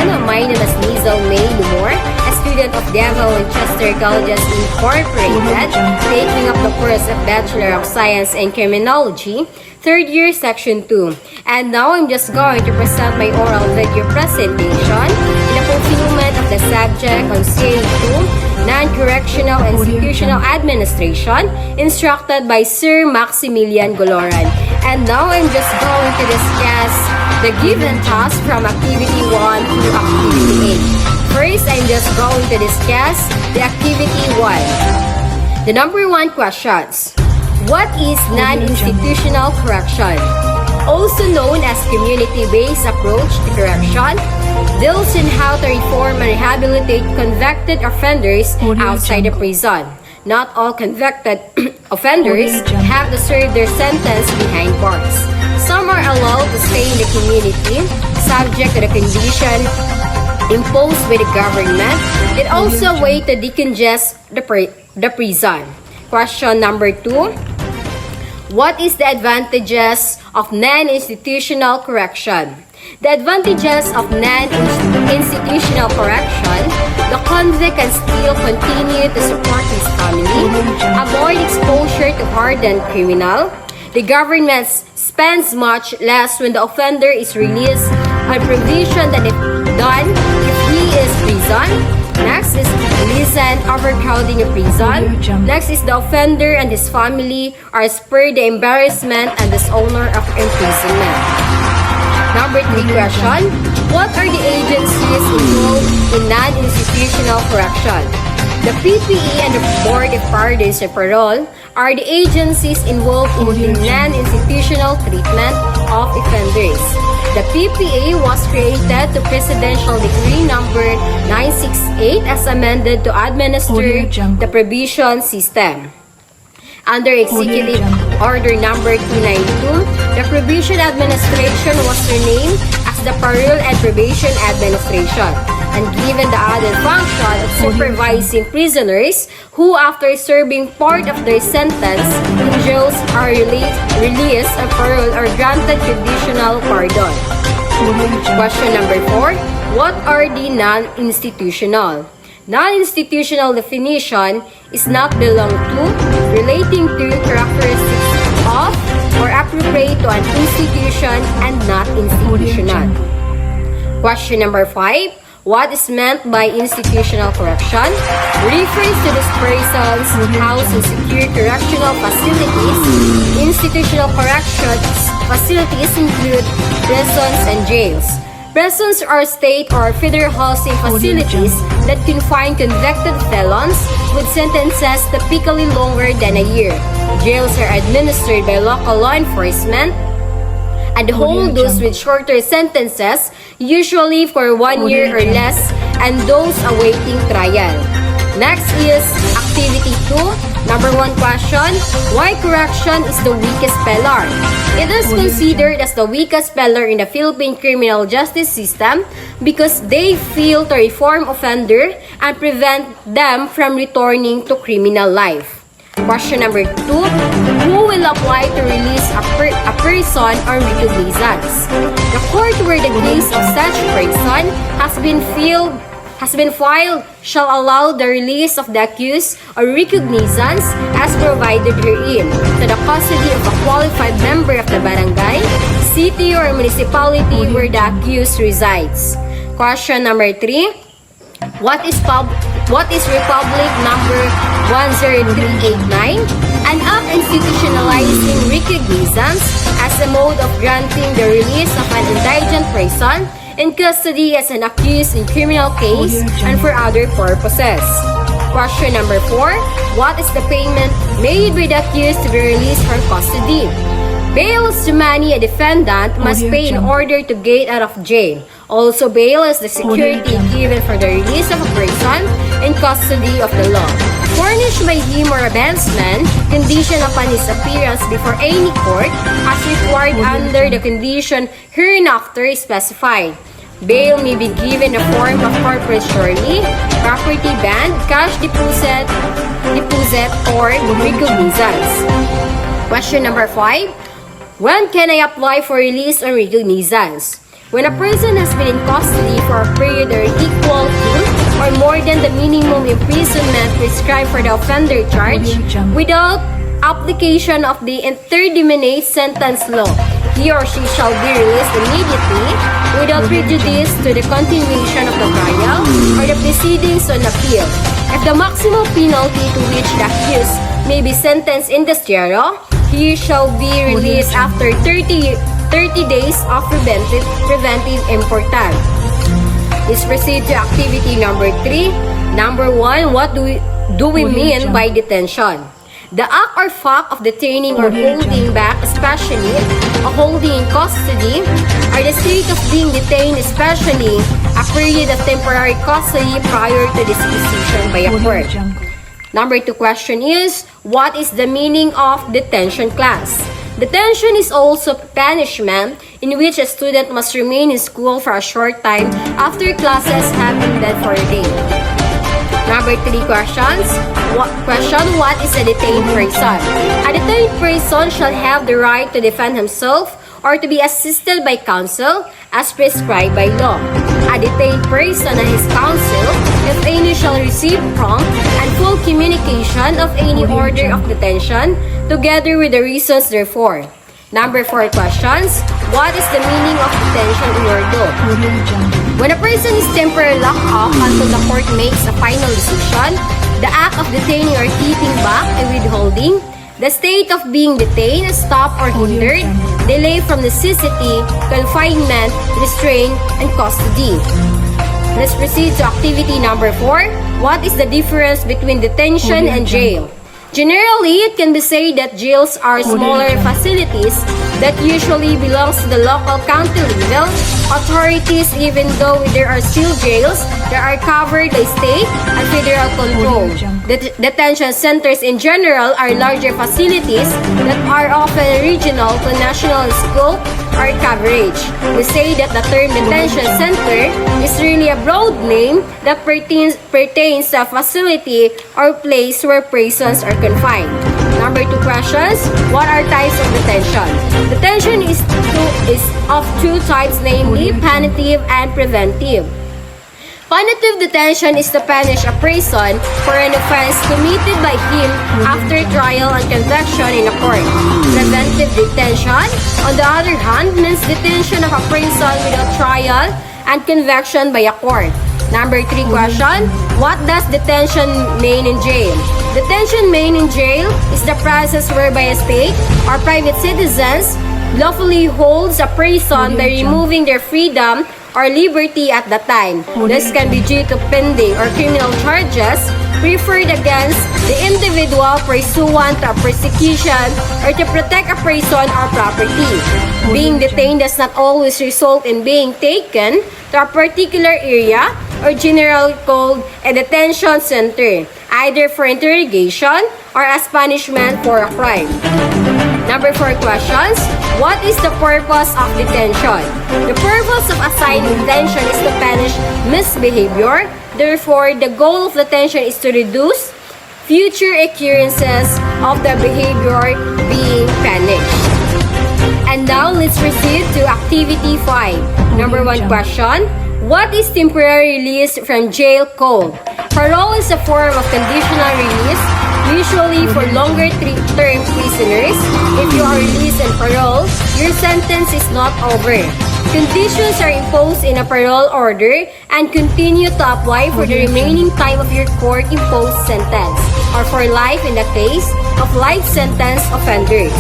my name is Niezyl a student of Devil Winchester Colleges Incorporated, taking up the course of Bachelor of Science in Criminology, third year, Section 2. And now I'm just going to present my oral video presentation in the fulfillment of the subject on CA-2, Non-Correctional Institutional Administration, instructed by Sir Maximilian Goloran. And now I'm just going to discuss the given task from Activity 1 to Activity 8. First, I'm just going to discuss the Activity 1. The number 1 questions. What is non-institutional correction? Also known as community-based approach to correction, deals in how to reform and rehabilitate convicted offenders outside the prison. Not all convicted offenders have to serve their sentence behind bars. Some are allowed to stay in the community, subject to the condition imposed by the government. It also a way to decongest the prison. Question number 2. What is the advantages of non-institutional correction? The advantages of non-institutional correction: the convict can still continue to support his family, avoid exposure to hardened criminal. The government spends much less when the offender is released on provision than if he is prison. Next is lessen overcrowding in prison. Next is the offender and his family are spared the embarrassment and dishonor of imprisonment. Number 3 question. What are the agencies involved in non-institutional correction? The PPE and the Board of Pardons and Parole are the agencies involved in the non-institutional treatment of offenders. The PPA was created to Presidential Decree number 968 as amended to administer the probation system. Under Executive Order number 292, the Probation Administration was renamed as the Parole and Probation Administration and given the added function of supervising prisoners who, after serving part of their sentence in jails, are released on parole or granted conditional pardon. Question number 4. What are the non-institutional? Non-institutional definition is not belong to, relating to, characteristics of, or appropriate to an institution and not institutional. Question number 5. What is meant by institutional correction? Refers to these persons housed in secure correctional facilities. Institutional correction facilities include prisons and jails. Prisons are state or federal housing facilities that confine convicted felons with sentences typically longer than a year. Jails are administered by local law enforcement and hold those with shorter sentences, usually for 1 year or less, and those awaiting trial. Next is Activity 2. Number 1 question. Why correction is the weakest pillar? It is considered as the weakest pillar in the Philippine criminal justice system because they fail to reform offender and prevent them from returning to criminal life. Question number 2. Who will apply to release a person on recognizance? The court where the case of such person has been filed shall allow the release of the accused or recognizance as provided herein to the custody of a qualified member of the barangay, city, or municipality where the accused resides. Question number 3. What is Republic number 10389? An act institutionalizing recognizance as a mode of granting the release of an indigent person in custody as an accused in criminal case and for other purposes. Question number 4. What is the payment made by the accused to be released from custody? Bail is the money a defendant must pay in order to get out of jail. Also, bail is the security given for the release of a person in custody of the law, furnished by him or a bondsman, conditioned upon his appearance before any court, as required under the condition hereinafter specified. Bail may be given in the form of corporate surety, property bond, cash deposit, or recognizance. Question number 5. When can I apply for release or recognizance? When a person has been in custody for a period or equal to or more than the minimum imprisonment prescribed for the offender charge without application of the indeterminate sentence law, he or she shall be released immediately without prejudice to the continuation of the trial or the proceedings on appeal. If the maximum penalty to which the accused may be sentenced in the Sierra, he shall be released after 30 days of preventive important. Let's proceed to activity number 3. Number 1, what do we mean by detention? The act or fact of detaining or holding back, especially a holding in custody, or the state of being detained, especially a period of temporary custody prior to disposition by a court. Number 2 question is, what is the meaning of detention class? Detention is also punishment in which a student must remain in school for a short time after classes have ended for a day. Number 3 questions. What is a detained person? A detained person shall have the right to defend himself or to be assisted by counsel as prescribed by law. A detained person and his counsel, if any, shall receive prompt and full communication of any order of detention, together with the reasons therefor. Number 4 questions. What is the meaning of detention in your law? When a person is temporarily locked up until the court makes a final decision, the act of detaining or keeping back and withholding, the state of being detained, stopped or hindered, delay from necessity, confinement, restraint, and custody. Let's proceed to activity number 4. What is the difference between detention and jail? Generally, it can be said that jails are smaller facilities that usually belongs to the local county level authorities, even though there are still jails that are covered by state and federal control. Detention centers in general are larger facilities that are often regional to national scope or coverage. We say that the term detention center is really a broad name that pertains to a facility or place where persons are confined. Number 2 questions. What are types of detention? Detention is of 2 types, namely punitive and preventive. Punitive detention is to punish a person for an offense committed by him after trial and conviction in a court. Preventive detention, on the other hand, means detention of a person without trial and conviction by a court. Number 3 question. What does detention mean in jail? Detention mean in jail is the process whereby a state or private citizens lawfully holds a person by removing their freedom or liberty at the time. This can be due to pending or criminal charges preferred against the individual pursuant to a persecution or to protect a person or property. Being detained does not always result in being taken to a particular area or generally called a detention center, either for interrogation or as punishment for a crime. Number 4 questions. What is the purpose of detention? The purpose of assigned detention is to punish misbehavior. Therefore, the goal of detention is to reduce future occurrences of the behavior being punished. And now, let's proceed to activity 5. Number 1 question. What is temporary release from jail called? Parole is a form of conditional release, usually for longer term prisoners. If you are released on parole, your sentence is not over. Conditions are imposed in a parole order and continue to apply for the remaining time of your court-imposed sentence, or for life in the case of life sentence offenders.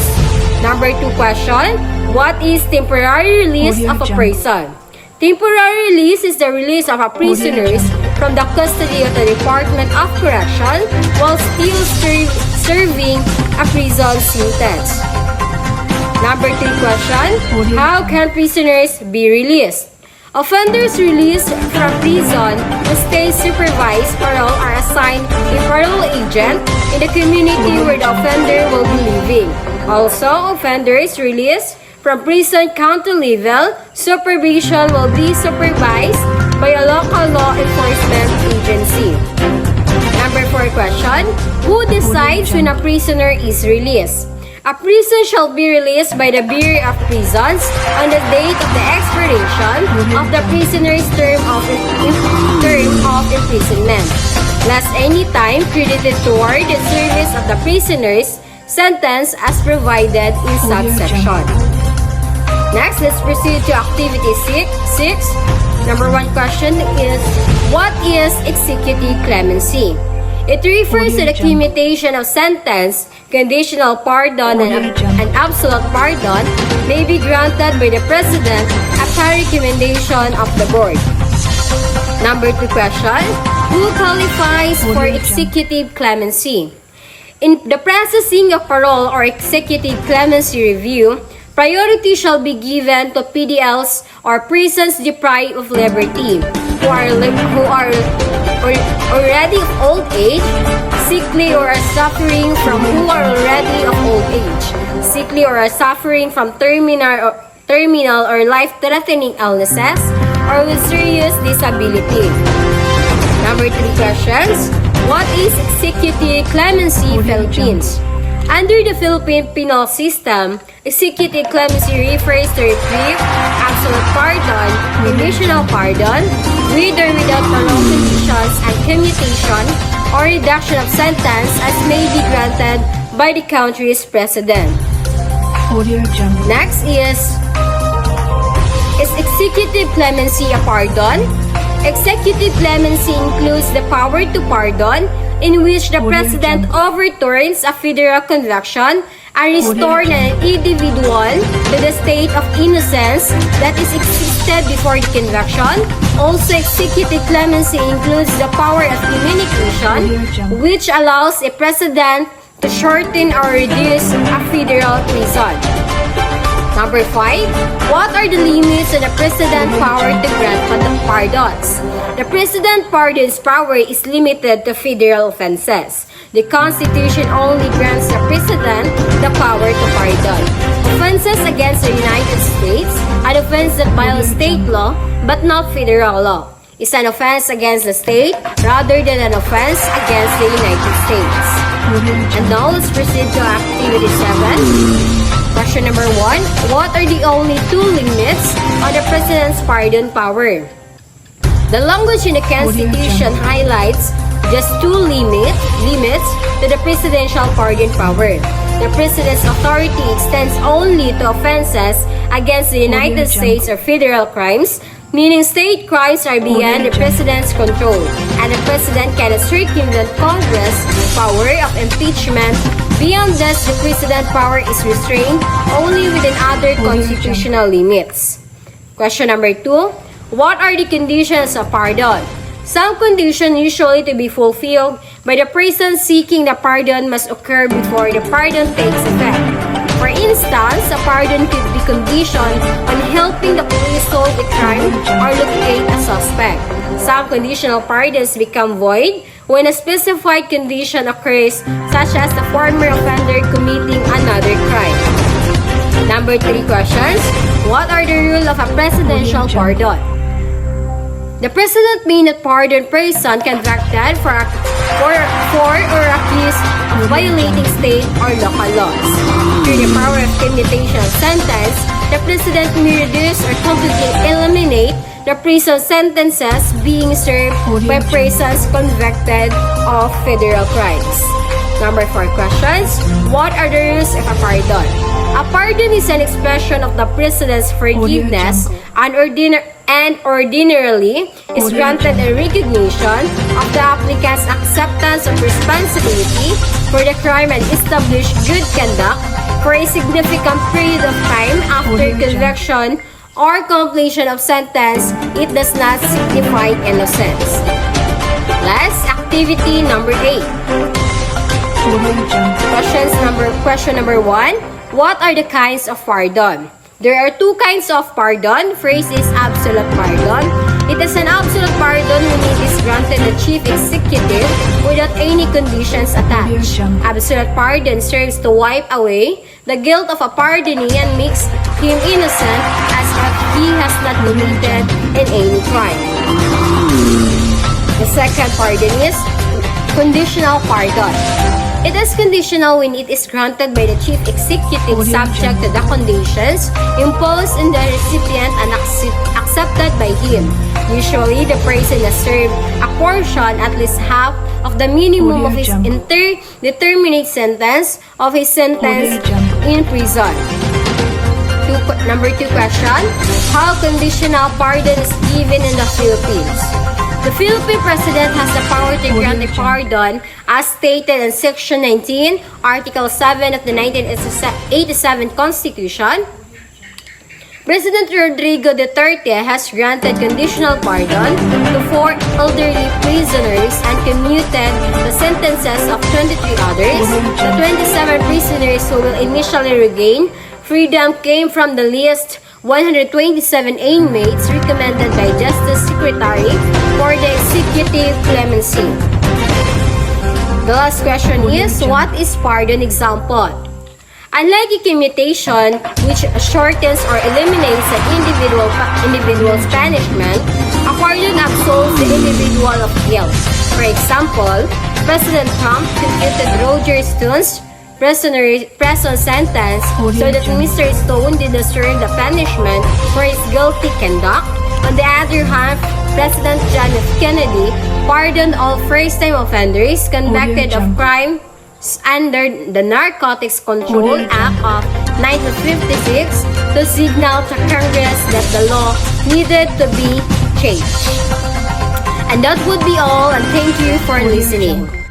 Number 2 question. What is temporary release of a person? Temporary release is the release of a prisoners from the custody of the Department of Correction while still serving a prison sentence. Number 3 question. How can prisoners be released? Offenders released from prison must stay supervised parole or assigned a parole agent in the community where the offender will be living. Also, offenders released from prison county level, supervision will be supervised by a local law enforcement agency. Number 4 question. Who decides when a prisoner is released? A person shall be released by the Bureau of Prisons on the date of the expiration of the prisoner's term of imprisonment, less any time credited toward the service of the prisoner's sentence as provided in subsection. Next, let's proceed to activity 6. Number 1 question is, what is executive clemency? It refers to the commutation of sentence, conditional pardon, and absolute pardon may be granted by the President upon recommendation of the Board. Number 2 question, who qualifies for executive clemency? In the processing of parole or executive clemency review, priority shall be given to PDLs or persons deprived of liberty who are already of old age, sickly or are suffering from terminal or life-threatening illnesses or with serious disability. Number 3 questions. What is executive clemency Philippines? Under the Philippine penal system, executive clemency refers to reprieve, absolute pardon, conditional pardon, with or without parole conditions, and commutation or reduction of sentence as may be granted by the country's president. Next is executive clemency a pardon? Executive clemency includes the power to pardon, in which the President overturns a federal conviction and restores an individual to the state of innocence that is existed before the conviction. Also, executive clemency includes the power of communication, which allows a President to shorten or reduce a federal prison. Number 5. What are the limits of the President's power to grant pardons? The President pardons power is limited to federal offenses. The Constitution only grants the President the power to pardon offenses against the United States, an offense that violates state law but not federal law, is an offense against the state rather than an offense against the United States. And now let's proceed to activity 7. Question number 1. What are the only 2 limits on the President's pardon power? The language in the Constitution highlights just 2 limits to the presidential pardon power. The President's authority extends only to offenses against the United States or federal crimes, meaning state crimes are beyond the President's control, and the President cannot circumvent Congress' power of impeachment. Beyond this, the President's power is restrained only within other constitutional limits. Question number 2. What are the conditions of pardon? Some conditions usually to be fulfilled by the person seeking the pardon must occur before the pardon takes effect. For instance, a pardon could be conditioned on helping the police solve a crime or locate a suspect. Some conditional pardons become void when a specified condition occurs, such as the former offender committing another crime. Number 3 questions. What are the rules of a presidential pardon? The President may not pardon person convicted for or accused of violating state or local laws. Through the power of commutation of sentence, the President may reduce or completely eliminate the prison sentences being served by persons convicted of federal crimes. Number 4 questions. What are the rules of a pardon? A pardon is an expression of the President's forgiveness and ordinarily is granted in recognition of the applicant's acceptance of responsibility for the crime and establish good conduct for a significant period of time after conviction or completion of sentence. It does not signify innocence. Last, activity number 8. Question number 1. What are the kinds of pardon? There are 2 kinds of pardon. First is absolute pardon. It is an absolute pardon when it is granted the chief executive without any conditions attached. Absolute pardon serves to wipe away the guilt of a pardonee and makes him innocent as if he has not committed in any crime. The second pardon is conditional pardon. It is conditional when it is granted by the chief executive subject to the conditions imposed on the recipient and accepted by him. Usually, the person has served a portion, at least half, of the minimum of his indeterminate sentence in prison. Number 2 question. How conditional pardon is given in the Philippines? The Philippine President has the power to grant a pardon as stated in Section 19, Article 7 of the 1987 Constitution. President Rodrigo Duterte has granted conditional pardon to 4 elderly prisoners and commuted the sentences of 23 others. The 27 prisoners who will initially regain freedom came from the list 127 inmates recommended by Justice Secretary for the executive clemency. The last question is, what is pardon example? Unlike a commutation, which shortens or eliminates an individual's punishment, a pardon absolves the individual of guilt. For example, President Trump commuted Roger Stone's prison sentence so that Mr. Stone did not serve the punishment for his guilty conduct. On the other hand, President John F. Kennedy pardoned all first-time offenders convicted of crime under the Narcotics Control Act of 1956 to signal to Congress that the law needed to be changed. And that would be all, and thank you for listening.